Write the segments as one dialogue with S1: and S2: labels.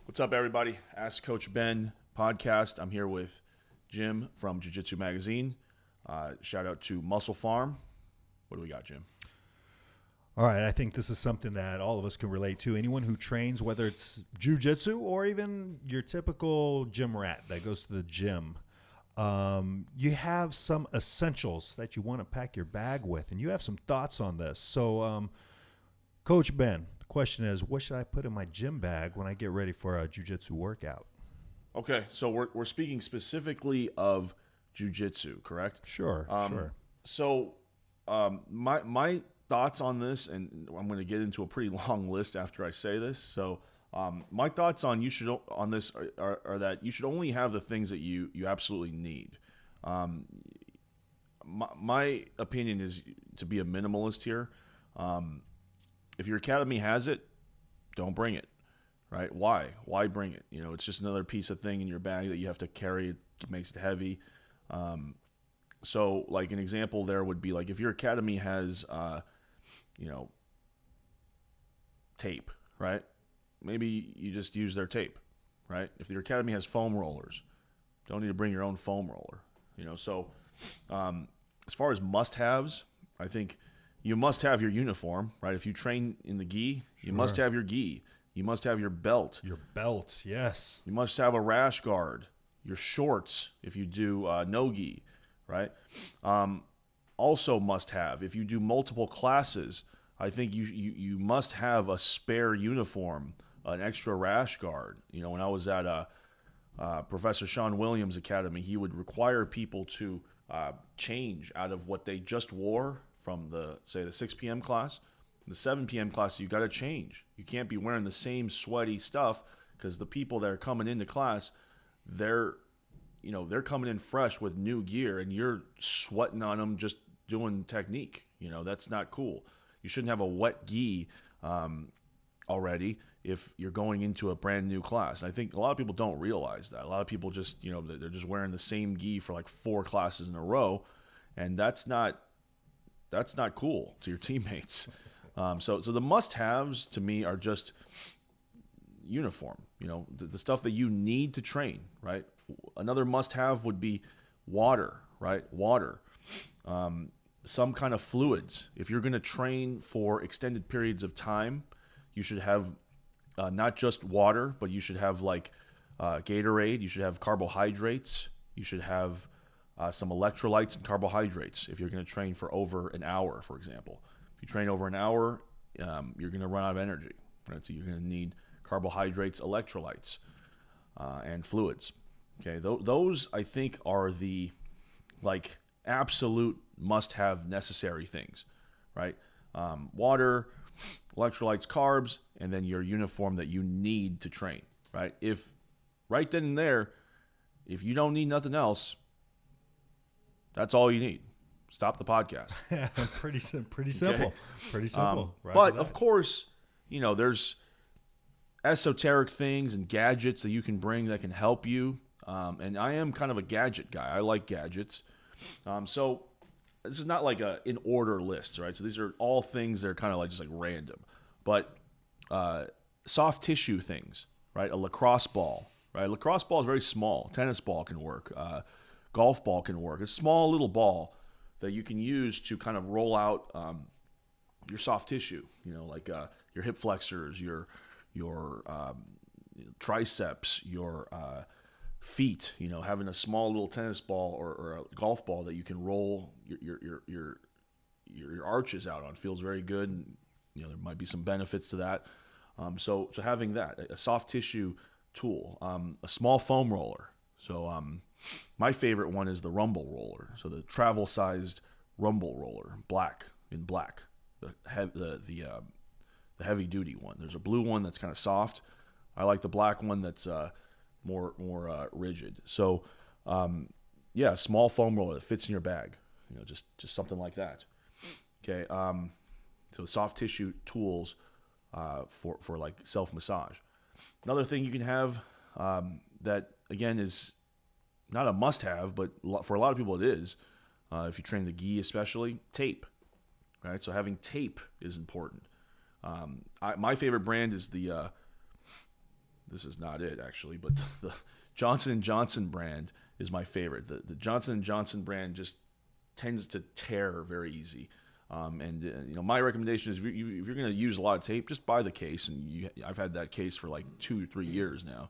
S1: What's up, everybody? Ask Coach Ben podcast. I'm here with Jim from Jiu-Jitsu Magazine. Shout out to Muscle Farm. What do we got, Jim?
S2: All right, I think this is something that all of us can relate to. Anyone who trains, whether it's jiu-jitsu or even your typical gym rat that goes to the gym, you have some essentials that you want to pack your bag with, and you have some thoughts on this. So, Coach Ben, the question is, what should I put in my gym bag when I get ready for a jiu-jitsu workout?
S1: Okay, so we're speaking specifically of jiu-jitsu, correct?
S2: Sure, sure.
S1: So, my thoughts on this, and I'm going to get into a pretty long list after I say this. So, my thoughts on this are that you should only have the things that you absolutely need. My opinion is to be a minimalist here. If your academy has it, don't bring it. Right? Why bring it? You know, it's just another piece of thing in your bag that you have to carry. It makes it heavy. So, like an example there would be like if your academy has, tape, right? Maybe you just use their tape, right? If your academy has foam rollers, don't need to bring your own foam roller. So as far as must-haves, I think you must have your uniform, right? If you train in the gi, you must have your gi. You must have your belt.
S2: Your belt, yes.
S1: You must have a rash guard. Your shorts, if you do no gi, right? Also must have, if you do multiple classes, I think you must have a spare uniform, an extra rash guard. When I was at Professor Sean Williams Academy, he would require people to change out of what they just wore from the 6 p.m. class. The 7 p.m. class, you got to change. You can't be wearing the same sweaty stuff because the people that are coming into class, they're coming in fresh with new gear, and you're sweating on them just doing technique. That's not cool. You shouldn't have a wet gi already if you're going into a brand new class. And I think a lot of people don't realize that. A lot of people just, they're just wearing the same gi for like 4 classes in a row, and that's not cool to your teammates. So the must-haves to me are just uniform. The stuff that you need to train, right? Another must-have would be water, right? Water. Some kind of fluids. If you're going to train for extended periods of time, you should have not just water, but you should have like Gatorade. You should have carbohydrates. You should have some electrolytes and carbohydrates if you're going to train for over an hour, for example. If you train over an hour, you're going to run out of energy, right? So you're going to need carbohydrates, electrolytes, and fluids. Okay, those I think are the absolute must-have necessary things, right? Water, electrolytes, carbs, and then your uniform that you need to train, right? If right then and there, if you don't need nothing else, that's all you need. Stop the podcast.
S2: Pretty simple. Okay. Pretty simple.
S1: But of course, there's esoteric things and gadgets that you can bring that can help you. And I am kind of a gadget guy. I like gadgets. So this is not like a in order list, right? So these are all things that are kind of just like random. But soft tissue things, right? A lacrosse ball, right? A lacrosse ball is very small. Tennis ball can work. Golf ball can work. It's a small little ball that you can use to kind of roll out your soft tissue, your hip flexors, your triceps, your feet, having a small little tennis ball or a golf ball that you can roll your arches out on feels very good. And, there might be some benefits to that. So having that, a soft tissue tool, a small foam roller. So my favorite one is the Rumble roller. So the travel-sized Rumble roller, in black, the heavy-duty one. There's a blue one that's kind of soft. I like the black one that's more rigid. So small foam roller that fits in your bag. Just something like that. Okay. So soft tissue tools for like self-massage. Another thing you can have that again is not a must-have, but for a lot of people it is. If you train the gi especially, tape. Right. So having tape is important. My favorite brand is the this is not it actually, but the Johnson & Johnson brand is my favorite. The Johnson & Johnson brand just tends to tear very easy. My recommendation is if you're going to use a lot of tape, just buy the case. And I've had that case for like 2 or 3 years now.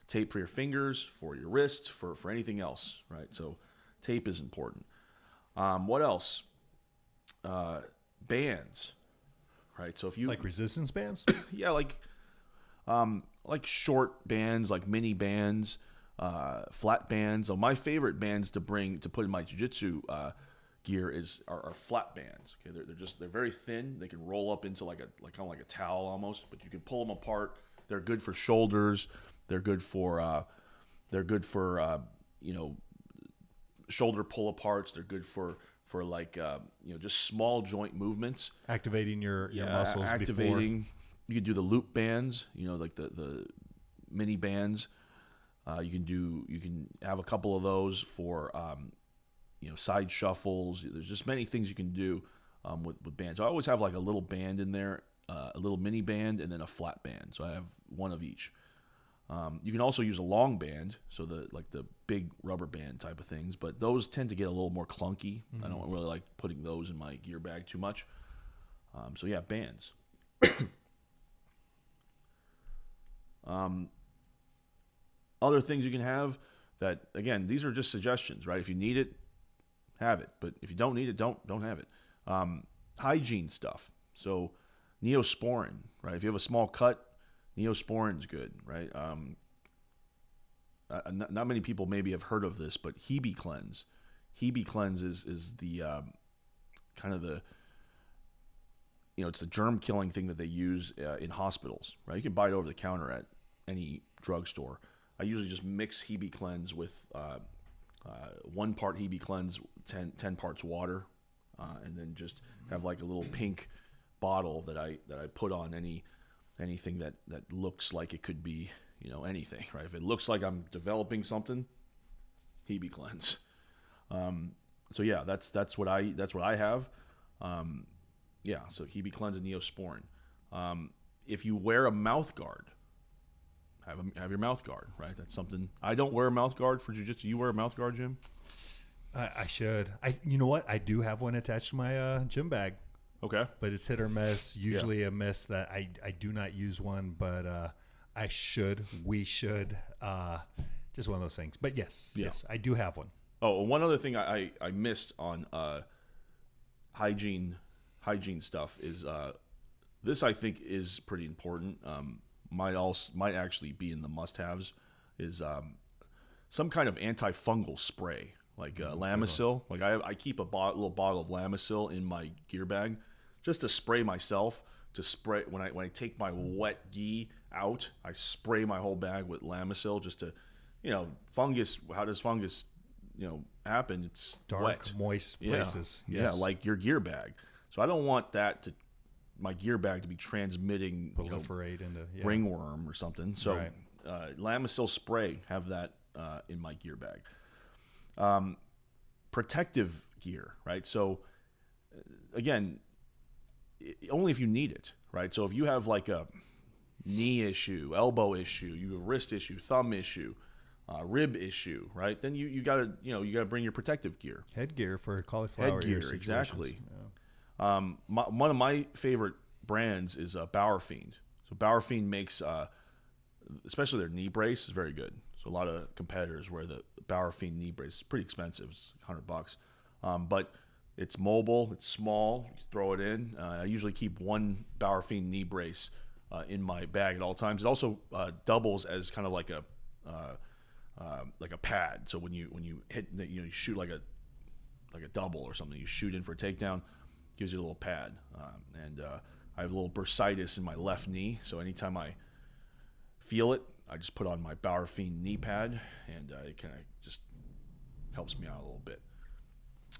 S1: Tape for your fingers, for your wrist, for anything else, right? So tape is important. What else? Bands, right? So if you
S2: Like resistance bands?
S1: yeah, like short bands, like mini bands, flat bands. So my favorite bands to put in my jiu-jitsu gear are flat bands. Okay, they're very thin. They can roll up into kind of like a towel almost, but you can pull them apart. They're good for shoulders. They're good for shoulder pull aparts. They're good for just small joint movements.
S2: Activating your muscles
S1: Activating.
S2: before.
S1: You can do the loop bands, like the mini bands. You can have a couple of those for side shuffles. There's just many things you can do with bands. I always have like a little band in there, a little mini band, and then a flat band. So I have one of each. You can also use a long band, so the big rubber band type of things, but those tend to get a little more clunky. I don't really like putting those in my gear bag too much. Bands. Other things you can have that, again, these are just suggestions, right? If you need it, have it. But if you don't need it, don't have it. Hygiene stuff. So Neosporin, right? If you have a small cut, Neosporin's good, right? Not many people maybe have heard of this, but Hebe Cleanse. Hebe Cleanse is the kind of the, it's the germ killing thing that they use in hospitals, right? You can buy it over the counter at any drugstore. I usually just mix Hebe Cleanse with 1 part Hebe Cleanse, 10 parts water, and then just have like a little pink bottle that I put on anything that looks like it could be, anything, right? If it looks like I'm developing something, Hebe Cleanse. That's what I have. So Hebe Cleanse and Neosporin. If you wear a mouth guard, have your mouth guard, right? That's something. I don't wear a mouth guard for jiu-jitsu. You wear a mouth guard, Jim?
S2: I should. You know what? I do have one attached to my gym bag.
S1: Okay.
S2: But it's hit or miss. Usually a miss that I do not use one, but I should. We should. Just one of those things. But yes, I do have one.
S1: Oh, one other thing I missed on hygiene stuff is this I think is pretty important. Might actually be in the must-haves is some kind of antifungal spray like Lamisil. Like I keep a little bottle of Lamisil in my gear bag just to spray myself. To spray when I take my wet gi out, I spray my whole bag with Lamisil just to, fungus. How does fungus, happen? It's
S2: dark,
S1: wet,
S2: moist places.
S1: Yeah, like your gear bag. So I don't want my gear bag to be transmitting
S2: proliferate into
S1: ringworm or something. So
S2: right.
S1: Lamisil spray, have that in my gear bag. Protective gear, right? So again, only if you need it, right? So if you have like a knee issue, elbow issue, you have a wrist issue, thumb issue, rib issue, right? Then you gotta bring your protective gear.
S2: Headgear for cauliflower ear situations.
S1: Exactly.
S2: Yeah.
S1: One of my favorite brands is Bauer Fiend. So Bauer Fiend makes, especially their knee brace is very good. So a lot of competitors wear the Bauer Fiend knee brace. It's pretty expensive. It's $100. But it's mobile. It's small. You can throw it in. I usually keep one Bauer Fiend knee brace in my bag at all times. It also doubles as kind of like a pad. So when you hit, you shoot like a double or something. You shoot in for a takedown. Gives you a little pad. And I have a little bursitis in my left knee. So anytime I feel it, I just put on my Bauer Fiend knee pad, and it kind of just helps me out a little bit.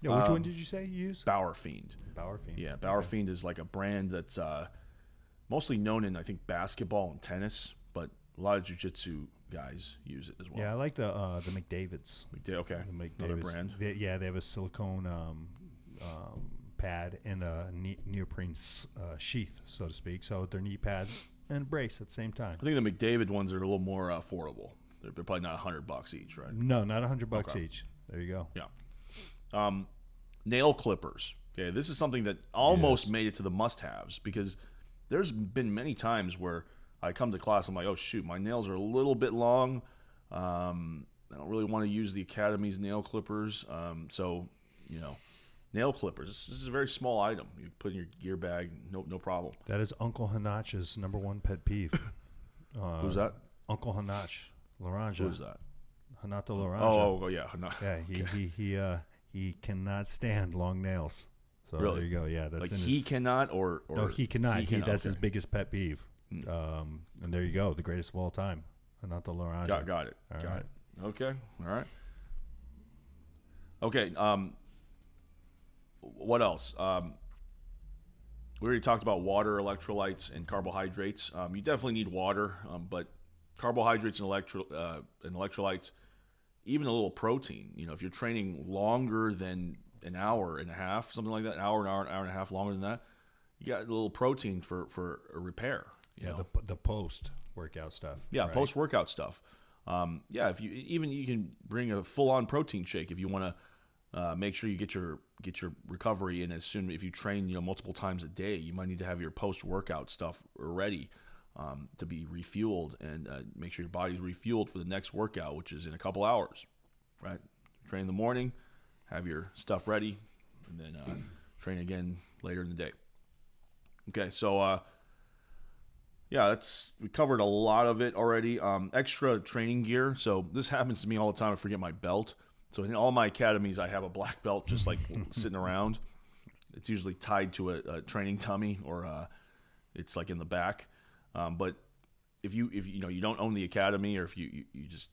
S2: Yeah, which one did you say you use?
S1: Bauer Fiend.
S2: Bauer Fiend.
S1: Yeah, Bauer Fiend is like a brand that's mostly known in, I think, basketball and tennis, but a lot of jiu-jitsu guys use it as well.
S2: Yeah, I like the McDavid's.
S1: Okay,
S2: The McDavid's.
S1: another brand.
S2: They have a silicone pad and a neoprene sheath, so to speak. So their knee pads and a brace at the same time.
S1: I think the McDavid ones are a little more affordable. They're probably not $100 each, right?
S2: No, not $100 each. There you go.
S1: Yeah. Nail clippers. Okay, this is something that almost made it to the must-haves because there's been many times where I come to class, I'm like, oh shoot, my nails are a little bit long. I don't really want to use the Academy's nail clippers. So, nail clippers. This is a very small item. You put in your gear bag, no problem.
S2: That is Uncle Hanach's number one pet peeve.
S1: Who's that?
S2: Uncle Hanach Laranja.
S1: Who's that?
S2: Hanato Laranja.
S1: Oh yeah.
S2: Yeah, he cannot stand long nails. So
S1: Really?
S2: there you go. Yeah, that's
S1: Like
S2: in
S1: he cannot or
S2: no, he cannot. That's his
S1: okay.
S2: biggest pet peeve. And there you go, the greatest of all time, Hanato Laranja.
S1: Got it.
S2: All
S1: Got
S2: right.
S1: it. Okay. All right. Okay. What else? We already talked about water, electrolytes, and carbohydrates. You definitely need water, but carbohydrates and electrolytes, even a little protein. If you're training longer than an hour and a half, something like that, an hour and a half longer than that, you got a little protein for a repair. You know?
S2: The post workout stuff.
S1: Yeah,
S2: right?
S1: post workout stuff. If you can bring a full on protein shake if you want to make sure you get your recovery in as soon. If you train multiple times a day, you might need to have your post workout stuff ready to be refueled and make sure your body's refueled for the next workout, which is in a couple hours. Right, train in the morning, have your stuff ready, and then train again later in the day. Okay, so. We covered a lot of it already. Extra training gear. So this happens to me all the time. I forget my belt. So in all my academies, I have a black belt just like sitting around. It's usually tied to a training tummy or it's like in the back. But if you don't own the academy, or if you just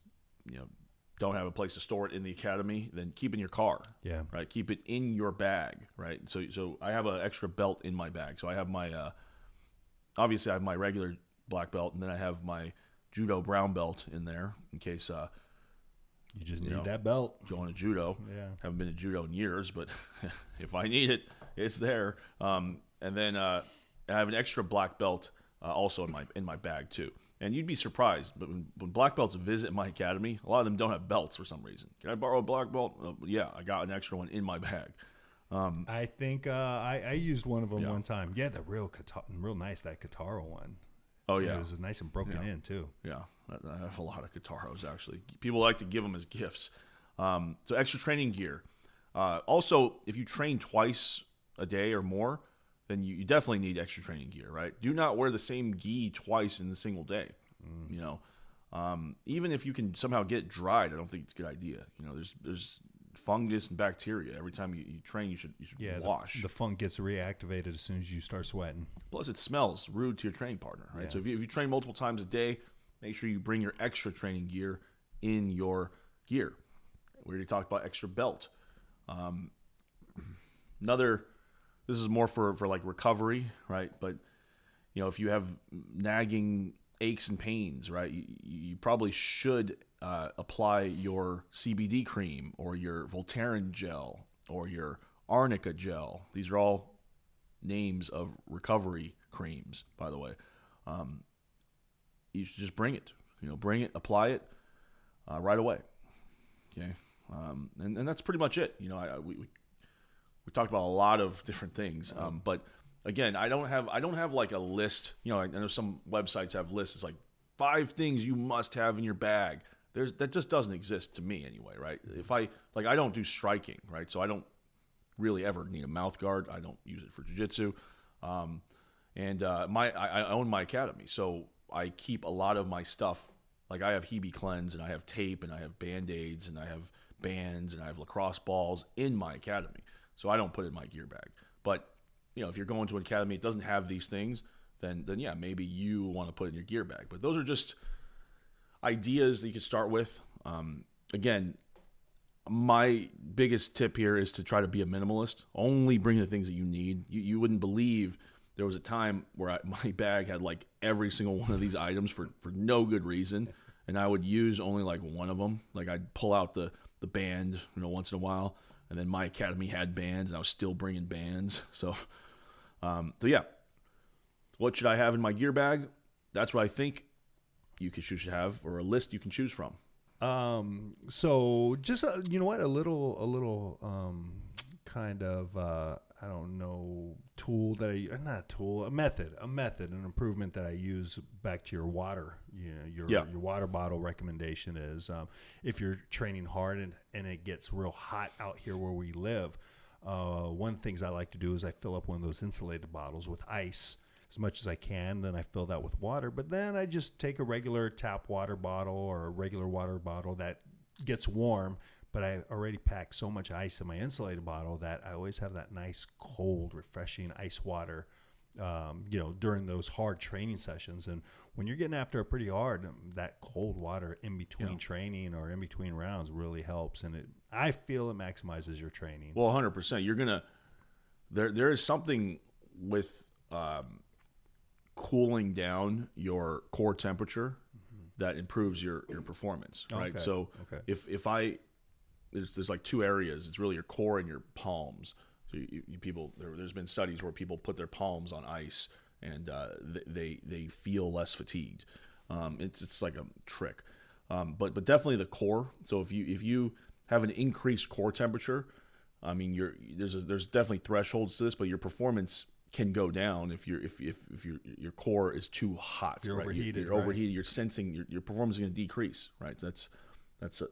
S1: don't have a place to store it in the academy, then keep it in your car.
S2: Yeah.
S1: Right. Keep it in your bag. Right. So I have an extra belt in my bag. So I have my obviously, I have my regular black belt, and then I have my judo brown belt in there in case
S2: you just need that belt.
S1: Going to judo.
S2: Yeah.
S1: Haven't been to judo in years, but if I need it, it's there. And then I have an extra black belt also in my bag too. And you'd be surprised, but when black belts visit my academy, a lot of them don't have belts for some reason. Can I borrow a black belt? Yeah, I got an extra one in my bag.
S2: I think I used one of them one time. Yeah, the real nice, that Kataro one.
S1: Oh yeah,
S2: it was nice and broken in too.
S1: Yeah, I have a lot of Kataros actually. People like to give them as gifts. So extra training gear. Also, if you train twice a day or more, then you definitely need extra training gear. Right? Do not wear the same gi twice in a single day. Even if you can somehow get it dried, I don't think it's a good idea. There's fungus and bacteria. Every time you train, you should wash.
S2: The funk gets reactivated as soon as you start sweating.
S1: Plus, it smells rude to your training partner, right?
S2: Yeah.
S1: So if you train multiple times a day, make sure you bring your extra training gear in your gear. We already talked about extra belt. This is more for like recovery, right? But if you have nagging aches and pains, right, you probably should apply your CBD cream or your Voltaren gel or your Arnica gel. These are all names of recovery creams, by the way. You should just bring it. Bring it, apply it right away. Okay, and that's pretty much it. We talked about a lot of different things, but again, I don't have like a list. I know some websites have lists. It's like 5 things you must have in your bag. That just doesn't exist to me anyway, right? If I don't do striking, right? So I don't really ever need a mouth guard. I don't use it for jiu-jitsu. I own my academy, so I keep a lot of my stuff. Like I have Hebe Cleanse, and I have tape, and I have Band-Aids, and I have bands, and I have lacrosse balls in my academy. So I don't put it in my gear bag. But if you're going to an academy that doesn't have these things, then yeah, maybe you want to put it in your gear bag. But those are just ideas that you can start with. Again, my biggest tip here is to try to be a minimalist. Only bring the things that you need. You wouldn't believe there was a time where my bag had like every single one of these items for no good reason, and I would use only like one of them. Like I'd pull out the band, once in a while, and then my academy had bands, and I was still bringing bands. So yeah. What should I have in my gear bag? that's what I think you should have, or a list you can choose from.
S2: So just you know what, a little kind of I don't know, tool that not a tool, a method, an improvement that I use back to your water. You know, your water bottle recommendation is if you're training hard and it gets real hot out here where we live. One of the things I like to do is I fill up one of those insulated bottles with ice as much as I can. Then I fill that with water. But then I just take a regular tap water bottle or a regular water bottle that gets warm. But I already pack so much ice in my insulated bottle that I always have that nice, cold, refreshing ice water, during those hard training sessions. And when you're getting after it pretty hard, that cold water in between training or in between rounds really helps. And I feel it maximizes your training.
S1: Well, 100%. You're going to there is something with cooling down your core temperature that improves your performance, right?
S2: Okay.
S1: So if I there's like two areas. It's really your core and your palms. So there's been studies where people put their palms on ice and they feel less fatigued. It's like a trick, but definitely the core. So if you have an increased core temperature, I mean there's definitely thresholds to this, but your performance can go down if your core is too hot.
S2: You're
S1: right?
S2: overheated.
S1: You're overheated. You're sensing your performance is going to decrease. Right. That's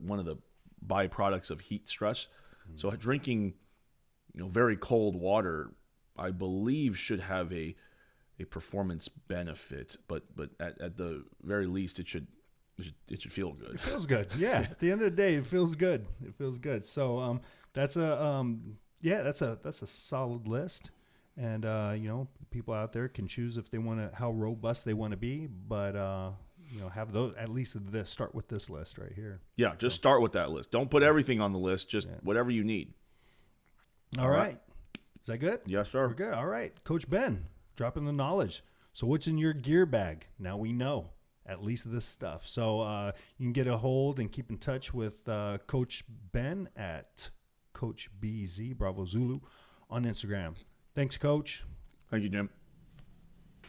S1: one of the byproducts of heat stress. So drinking, very cold water, I believe should have a performance benefit, but at the very least it should feel good.
S2: It feels good. Yeah. At the end of the day, it feels good. So that's a solid list. And people out there can choose if they want to, how robust they want to be, but have those, at least start with this list right here.
S1: Yeah, just start with that list. Don't put everything on the list, just whatever you need.
S2: All right. Is that good?
S1: Yes, sir.
S2: We're good. All right. Coach Ben, dropping the knowledge. So what's in your gear bag? Now we know at least this stuff. So you can get a hold and keep in touch with Coach Ben at Coach BZ Bravo Zulu on Instagram. Thanks, Coach.
S1: Thank you, Jim.